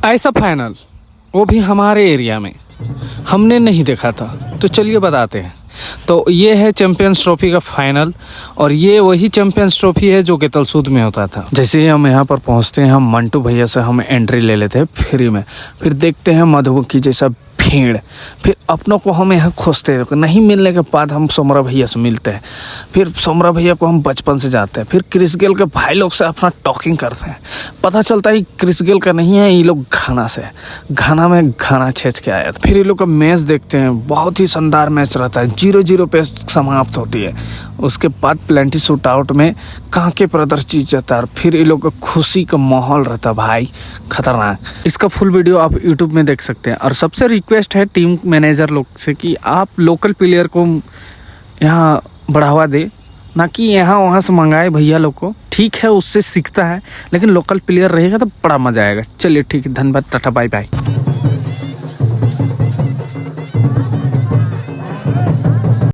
ऐसा फाइनल, वो भी हमारे एरिया में, हमने नहीं देखा था। तो चलिए बताते हैं। तो ये है चैंपियंस ट्रॉफी का फाइनल, और ये वही चैंपियंस ट्रॉफी है जो गेतलसूद में होता था। जैसे ही हम यहाँ पर पहुँचते हैं, हम मंटू भैया से हम एंट्री ले लेते हैं फ्री में। फिर देखते हैं मधुमक्खी जैसा भीड़। फिर अपनों को हम यहाँ खोजते हैं, नहीं मिलने के बाद हम सोमरा भैया से मिलते हैं। फिर सोमरा भैया को हम बचपन से जाते हैं। फिर क्रिस गेल के भाई लोग से अपना टॉकिंग करते हैं। पता चलता है क्रिस गेल का नहीं है, ये लोग घाना से, घाना में घाना छेच के आया था। फिर ये लोग का मैच देखते हैं, बहुत ही शानदार मैच रहता है, 0-0 पे समाप्त होती है। उसके बाद प्लेंटी शूट आउट में कांके प्रदर्शित जीत जाता है। फिर ये लोग का खुशी का माहौल रहता भाई, खतरनाक। इसका फुल वीडियो आप यूट्यूब में देख सकते हैं। और सबसे रिक्वेस्ट है टीम मैनेजर लोग से कि आप लोकल प्लेयर को यहाँ बढ़ावा दे, ना कि यहाँ वहाँ से मंगाए भैया लोग को। ठीक है, उससे सीखता है, लेकिन लोकल प्लेयर रहेगा तो बड़ा मजा आएगा। चलिए ठीक है, धन्यवाद, टाटा बाय बाय।